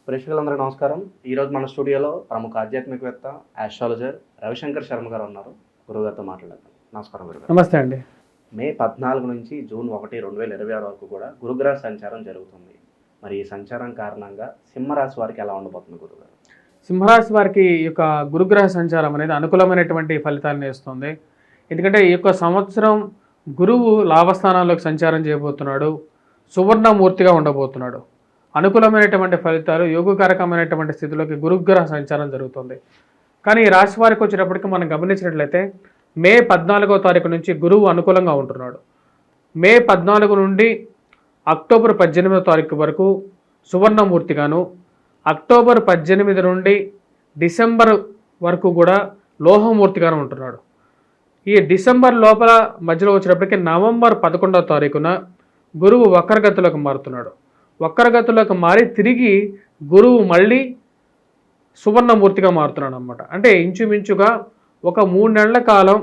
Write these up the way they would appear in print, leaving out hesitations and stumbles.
ప్రేక్షకులందరికీ నమస్కారం. ఈరోజు మన స్టూడియోలో ప్రముఖ ఆధ్యాత్మికవేత్త, ఆస్ట్రాలజర్ రవిశంకర్ శర్మ గారు ఉన్నారు. గురువుగారితో మాట్లాడదాం. నమస్కారం గురుగారు. నమస్తే అండి. మే 14 నుంచి జూన్ 1, 2026 వరకు కూడా గురుగ్రహ సంచారం జరుగుతుంది. మరి ఈ సంచారం కారణంగా సింహరాశి వారికి ఎలా ఉండబోతుంది గురుగారు? సింహరాశి వారికి ఈ యొక్క గురుగ్రహ సంచారం అనేది అనుకూలమైనటువంటి ఫలితాలను ఇస్తుంది. ఎందుకంటే ఈ యొక్క సంవత్సరం గురువు లాభస్థానాల్లోకి సంచారం చేయబోతున్నాడు, సువర్ణమూర్తిగా ఉండబోతున్నాడు. అనుకూలమైనటువంటి ఫలితాలు, యోగకారకమైనటువంటి స్థితిలోకి గురుగ్రహ సంచారం జరుగుతుంది. కానీ ఈ రాశి వారికి వచ్చేటప్పటికి మనం గమనించినట్లయితే మే 14వ తారీఖు నుంచి గురువు అనుకూలంగా ఉంటున్నాడు. మే 14 నుండి అక్టోబర్ 18వ తారీఖు వరకు సువర్ణమూర్తిగాను, అక్టోబర్ 18 నుండి డిసెంబర్ వరకు కూడా లోహమూర్తిగాను ఉంటున్నాడు. ఈ డిసెంబర్ లోపల మధ్యలో వచ్చేటప్పటికి నవంబర్ 11వ తారీఖున గురువు వక్రగతిలోకి మారుతున్నాడు. వక్రగతిలోకి మారి తిరిగి గురువు మళ్ళీ సువర్ణమూర్తిగా మారుతున్నాడు అన్నమాట. అంటే ఇంచుమించుగా ఒక 3 నెలల కాలం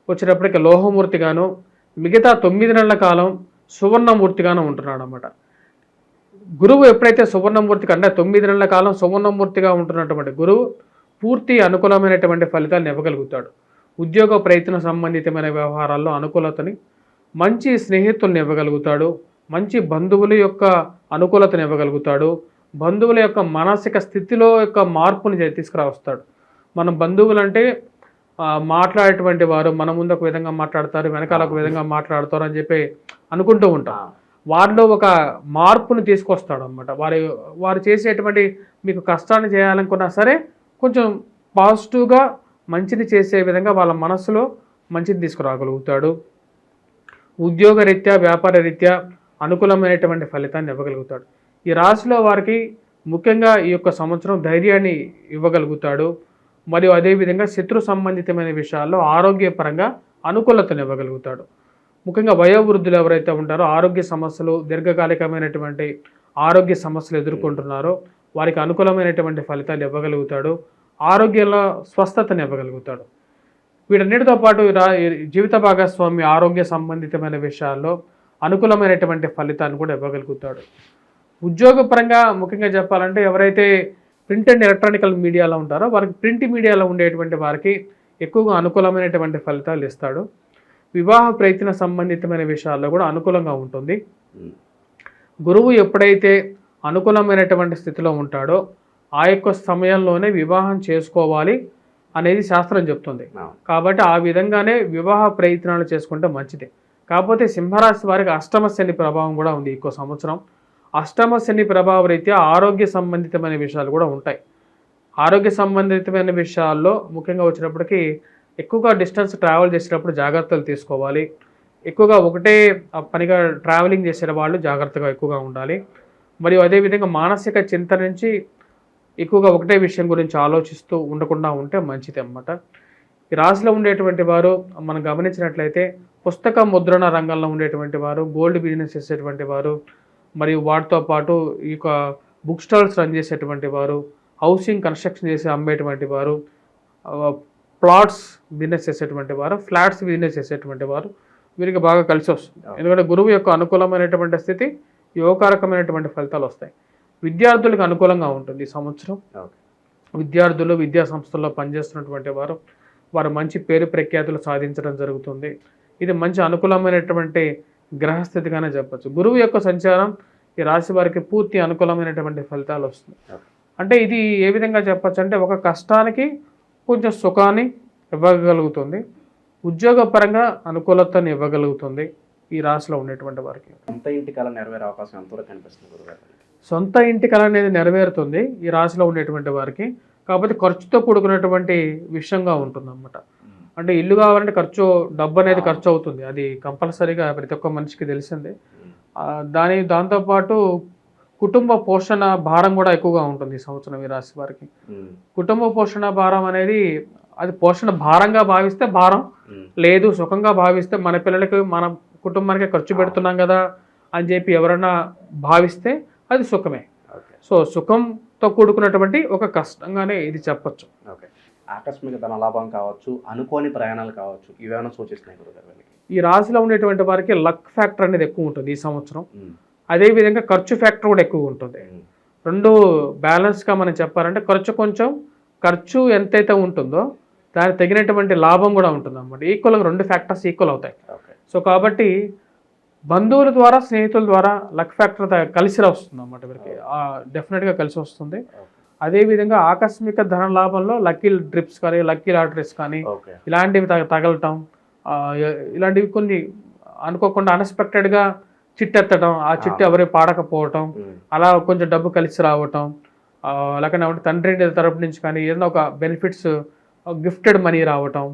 వచ్చేటప్పటికి లోహమూర్తిగాను, మిగతా 9 నెలల కాలం సువర్ణమూర్తిగాను ఉంటున్నాడు అన్నమాట. గురువు ఎప్పుడైతే సువర్ణమూర్తిగా అంటే 9 నెలల కాలం సువర్ణమూర్తిగా ఉంటున్నటువంటి గురువు పూర్తి అనుకూలమైనటువంటి ఫలితాలను ఇవ్వగలుగుతాడు. ఉద్యోగ ప్రయత్న సంబంధితమైన వ్యవహారాల్లో అనుకూలతని, మంచి స్నేహితుల్ని ఇవ్వగలుగుతాడు, మంచి బంధువుల యొక్క అనుకూలతను ఇవ్వగలుగుతాడు, బంధువుల యొక్క మానసిక స్థితిలో యొక్క మార్పుని తీసుకురావస్తాడు. మనం బంధువులు అంటే మాట్లాడేటువంటి వారు మన ముందు ఒక విధంగా మాట్లాడతారు, వెనకాల ఒక విధంగా మాట్లాడతారు అని చెప్పి అనుకుంటూ ఉంటాం. వారిలో ఒక మార్పును తీసుకొస్తాడు అన్నమాట. వారు చేసేటువంటి మీకు కష్టాన్ని చేయాలనుకున్నా సరే కొంచెం పాజిటివ్గా మంచిది చేసే విధంగా వాళ్ళ మనస్సులో మంచిది తీసుకురాగలుగుతాడు. ఉద్యోగ రీత్యా, వ్యాపార రీత్యా అనుకూలమైనటువంటి ఫలితాన్ని ఇవ్వగలుగుతాడు. ఈ రాశిలో వారికి ముఖ్యంగా ఈ యొక్క సంవత్సరం ధైర్యాన్ని ఇవ్వగలుగుతాడు. మరియు అదేవిధంగా శత్రు సంబంధితమైన విషయాల్లో ఆరోగ్యపరంగా అనుకూలతను ఇవ్వగలుగుతాడు. ముఖ్యంగా వయోవృద్ధులు ఎవరైతే ఉంటారో ఆరోగ్య సమస్యలు, దీర్ఘకాలికమైనటువంటి ఆరోగ్య సమస్యలు ఎదుర్కొంటున్నారో వారికి అనుకూలమైనటువంటి ఫలితాలు ఇవ్వగలుగుతాడు. ఆరోగ్యంలో స్వస్థతను ఇవ్వగలుగుతాడు. వీటన్నిటితో పాటు జీవిత భాగస్వామి ఆరోగ్య సంబంధితమైన విషయాల్లో అనుకూలమైనటువంటి ఫలితాన్ని కూడా ఇవ్వగలుగుతాడు. ఉద్యోగపరంగా ముఖ్యంగా చెప్పాలంటే ఎవరైతే ప్రింట్ అండ్ ఎలక్ట్రానికల్ మీడియాలో ఉంటారో వారికి ప్రింట్ మీడియాలో ఉండేటువంటి వారికి ఎక్కువగా అనుకూలమైనటువంటి ఫలితాలు ఇస్తాడు. వివాహ ప్రయత్న సంబంధితమైన విషయాల్లో కూడా అనుకూలంగా ఉంటుంది. గురువు ఎప్పుడైతే అనుకూలమైనటువంటి స్థితిలో ఉంటాడో ఆ యొక్క సమయంలోనే వివాహం చేసుకోవాలి అనేది శాస్త్రం చెప్తుంది. కాబట్టి ఆ విధంగానే వివాహ ప్రయత్నాలు చేసుకుంటే మంచిది. కాకపోతే సింహరాశి వారికి అష్టమ శని ప్రభావం కూడా ఉంది. ఇంకో సంవత్సరం అష్టమ శని ప్రభావ రీత్యా ఆరోగ్య సంబంధితమైన విషయాలు కూడా ఉంటాయి. ఆరోగ్య సంబంధితమైన విషయాల్లో ముఖ్యంగా వచ్చినప్పటికీ ఎక్కువగా డిస్టెన్స్ ట్రావెల్ చేసేటప్పుడు జాగ్రత్తలు తీసుకోవాలి. ఎక్కువగా ఒకటే పనిగా ట్రావెలింగ్ చేసే వాళ్ళు జాగ్రత్తగా ఎక్కువగా ఉండాలి. మరియు అదేవిధంగా మానసిక చింత నుంచి ఎక్కువగా ఒకటే విషయం గురించి ఆలోచిస్తూ ఉండకుండా ఉంటే మంచిది అన్నమాట. ఈ రాశిలో ఉండేటువంటి వారు మనం గమనించినట్లయితే పుస్తక ముద్రణ రంగంలో ఉండేటువంటి వారు, గోల్డ్ బిజినెస్ చేసేటువంటి వారు, మరియు వాటితో పాటు ఈ యొక్క బుక్ స్టాల్స్ రన్ చేసేటువంటి వారు, హౌసింగ్ కన్స్ట్రక్షన్ చేసి అమ్మేటువంటి వారు, ప్లాట్స్ బిజినెస్ చేసేటువంటి వారు, ఫ్లాట్స్ బిజినెస్ చేసేటువంటి వారు వీరికి బాగా కలిసి వస్తుంది. ఎందుకంటే గురువు యొక్క అనుకూలమైనటువంటి స్థితి యోగకారకమైనటువంటి ఫలితాలు వస్తాయి. విద్యార్థులకు అనుకూలంగా ఉంటుంది ఈ సంవత్సరం. విద్యార్థులు విద్యా సంస్థల్లో పనిచేస్తున్నటువంటి వారు మంచి పేరు ప్రఖ్యాతులు సాధించడం జరుగుతుంది. ఇది మంచి అనుకూలమైనటువంటి గ్రహస్థితిగానే చెప్పచ్చు. గురువు యొక్క సంచారం ఈ రాశి వారికి పూర్తి అనుకూలమైనటువంటి ఫలితాలు వస్తుంది. అంటే ఇది ఏ విధంగా చెప్పచ్చు అంటే ఒక కష్టానికి కొంచెం సుఖాన్ని ఇవ్వగలుగుతుంది, ఉద్యోగపరంగా అనుకూలతను ఇవ్వగలుగుతుంది ఈ రాశిలో ఉండేటువంటి వారికి. సొంత ఇంటి కళ నెరవేరే అవకాశం ఎంతవరకు కనిపిస్తుంది గురుగారు? సొంత ఇంటి కళ అనేది నెరవేరుతుంది ఈ రాశిలో ఉండేటువంటి వారికి. కాకపోతే ఖర్చుతో కూడుకున్నటువంటి విషయంగా ఉంటుంది అన్నమాట. అంటే ఇల్లు కావాలంటే డబ్బు అనేది ఖర్చు అవుతుంది. అది కంపల్సరీగా ప్రతి ఒక్క మనిషికి తెలిసిందే. దాంతోపాటు కుటుంబ పోషణ భారం కూడా ఎక్కువగా ఉంటుంది ఈ సంవత్సరం ఈ రాశి వారికి. కుటుంబ పోషణ భారం అనేది అది పోషణ భారంగా భావిస్తే భారం, లేదు సుఖంగా భావిస్తే మన పిల్లలకి మన కుటుంబానికి ఖర్చు పెడుతున్నాం కదా అని చెప్పి ఎవరైనా భావిస్తే అది సుఖమే. సో సుఖంతో కూడుకున్నటువంటి ఒక కష్టంగానే ఇది చెప్పచ్చు. ఓకే. ఆకస్మిక ధనలాభం కావచ్చు, అనుకోని ప్రయాణాలు కావచ్చు, ఇవేమైనా సూచిస్తున్నాయి గురుగారు? ఈ రాశిలో ఉండేటువంటి వారికి లక్ ఫ్యాక్టర్ అనేది ఎక్కువ ఉంటుంది ఈ సంవత్సరం. అదేవిధంగా ఖర్చు ఫ్యాక్టర్ కూడా ఎక్కువ ఉంటుంది. రెండు బ్యాలెన్స్గా మనం చెప్పాలంటే ఖర్చు ఎంతైతే ఉంటుందో దానికి తగినటువంటి లాభం కూడా ఉంటుంది అనమాట. ఈక్వల్గా రెండు ఫ్యాక్టర్స్ ఈక్వల్ అవుతాయి. ఓకే. సో కాబట్టి బంధువుల ద్వారా స్నేహితుల ద్వారా లక్ ఫ్యాక్టర్ కలిసి వస్తుంది అన్నమాట వీరికి. డెఫినెట్గా కలిసి వస్తుంది. అదేవిధంగా ఆకస్మిక ధన లాభంలో లక్కీ డ్రిప్స్ కానీ లక్కీ లాటరీస్ కానీ ఓకే. ఇలాంటివి తగలటం, ఇలాంటివి కొన్ని అనుకోకుండా అన్ఎక్స్పెక్టెడ్గా చిట్టు ఎత్తడం, ఆ చిట్టు ఎవరి పాడకపోవటం, అలా కొంచెం డబ్బు కలిసి రావటం, లేకపోతే తండ్రి తరపు నుంచి కానీ ఏదైనా ఒక బెనిఫిట్స్ గిఫ్టెడ్ మనీ రావటం,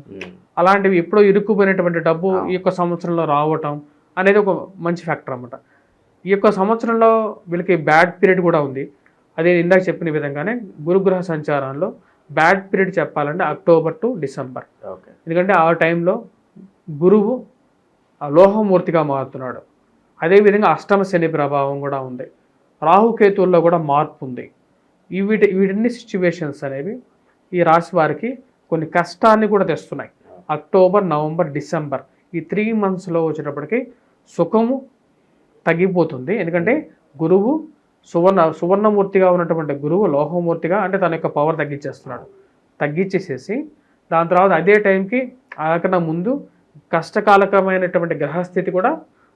అలాంటివి ఎప్పుడో ఇరుక్కుపోయినటువంటి డబ్బు ఈ యొక్క సంవత్సరంలో రావటం అనేది ఒక మంచి ఫ్యాక్టర్ అన్నమాట. ఈ యొక్క సంవత్సరంలో వీళ్ళకి బ్యాడ్ పీరియడ్ కూడా ఉంది. అదే ఇందాక చెప్పిన విధంగానే గురుగ్రహ సంచారంలో బ్యాడ్ పీరియడ్ చెప్పాలంటే అక్టోబర్ టు డిసెంబర్. ఎందుకంటే ఆ టైంలో గురువు లోహమూర్తిగా మారుతున్నాడు. అదేవిధంగా అష్టమ శని ప్రభావం కూడా ఉంది. రాహుకేతువుల్లో కూడా మార్పు ఉంది. వీటన్ని సిచ్యువేషన్స్ అనేవి ఈ రాశి వారికి కొన్ని కష్టాన్ని కూడా తెస్తున్నాయి. అక్టోబర్, నవంబర్, డిసెంబర్ ఈ 3 monthsలో వచ్చేటప్పటికి సుఖము తగ్గిపోతుంది. ఎందుకంటే గురువు సువర్ణమూర్తిగా ఉన్నటువంటి గురువు లోహమూర్తిగా అంటే తన యొక్క పవర్ తగ్గించేసేసి దాని తర్వాత అదే టైంకి ఆకన్నా ముందు కష్టకాలకమైనటువంటి గ్రహస్థితి కూడా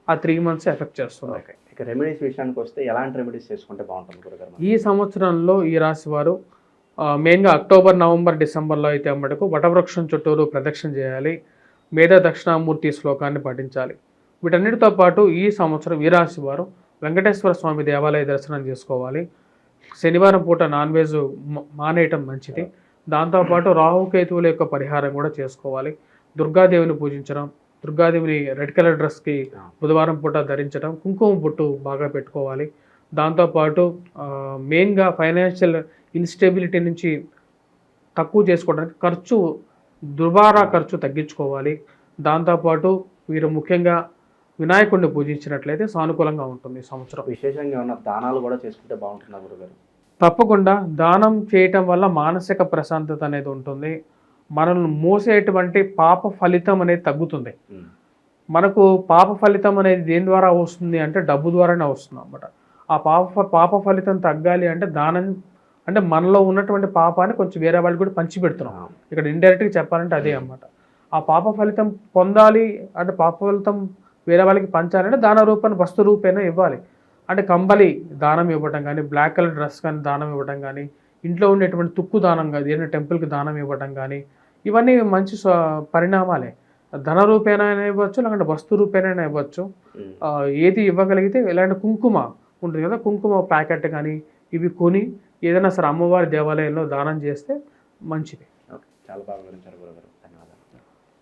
ఆ 3 months ఎఫెక్ట్ చేస్తుంది. ఓకే. ఇక రెమెడీస్ విషయానికి వస్తే ఎలాంటి రెమెడీస్ చేసుకుంటే బాగుంటుంది గురుగారు? ఈ సంవత్సరంలో ఈ రాశి వారు మెయిన్గా అక్టోబర్, నవంబర్, డిసెంబర్లో అయితే మటుకు వటవృక్షం చుట్టూరు ప్రదక్షిణ చేయాలి. మేధ దక్షిణామూర్తి శ్లోకాన్ని పఠించాలి. వీటన్నిటితో పాటు ఈ సంవత్సరం ఈ రాశి వారు వెంకటేశ్వర స్వామి దేవాలయ దర్శనం చేసుకోవాలి. శనివారం పూట నాన్ వెజ్ మానేయటం మంచిది. దాంతోపాటు రాహుకేతువుల యొక్క పరిహారం కూడా చేసుకోవాలి. దుర్గాదేవిని పూజించడం, దుర్గాదేవిని రెడ్ కలర్ డ్రెస్కి బుధవారం పూట ధరించడం, కుంకుమ బొట్టు బాగా పెట్టుకోవాలి. దాంతోపాటు మెయిన్గా ఫైనాన్షియల్ ఇన్స్టెబిలిటీ నుంచి తక్కువ చేసుకోవడానికి దుర్వారా ఖర్చు తగ్గించుకోవాలి. దాంతోపాటు వీరు ముఖ్యంగా వినాయకుడిని పూజించినట్లయితే సానుకూలంగా ఉంటుంది ఈ సంవత్సరం. విశేషంగా ఉన్న దానాలు కూడా చేసుకుంటే బాగుంటుందా గురుగారు? తప్పకుండా దానం చేయటం వల్ల మానసిక ప్రశాంతత అనేది ఉంటుంది. మనల్ని మోసేటువంటి పాప ఫలితం అనేది తగ్గుతుంది. మనకు పాప ఫలితం అనేది దేని ద్వారా వస్తుంది అంటే డబ్బు ద్వారానే వస్తుంది అన్నమాట. ఆ పాప ఫలితం తగ్గాలి అంటే దానం అంటే మనలో ఉన్నటువంటి పాపాన్ని కొంచెం వేరే వాళ్ళకి కూడా పంచిపెడుతున్నాం. ఇక్కడ ఇండైరెక్ట్గా చెప్పాలంటే అదే అన్నమాట. ఆ పాప ఫలితం పొందాలి అంటే పాప ఫలితం వేరే వాళ్ళకి పంచాలంటే దాన రూపాన్ని వస్తు రూపేనా ఇవ్వాలి. అంటే కంబలి దానం ఇవ్వడం కానీ, బ్లాక్ కలర్ డ్రెస్ కానీ దానం ఇవ్వడం కానీ, ఇంట్లో ఉండేటువంటి తుక్కు దానం కానీ, ఏదైనా టెంపుల్కి దానం ఇవ్వడం కానీ, ఇవన్నీ మంచి పరిణామాలే. ధన రూపేణైనా ఇవ్వచ్చు, లేకుంటే వస్తు రూపేణైనా ఇవ్వచ్చు. ఏది ఇవ్వగలిగితే ఇలాంటి కుంకుమ ఉంటుంది కదా, కుంకుమ ప్యాకెట్ కానీ ఇవి కొని ఏదైనా సరే అమ్మవారి దేవాలయంలో దానం చేస్తే మంచిది. ఓకే. చాలా బాగా వివరించారు గురుగారు. ధన్యవాదాలు.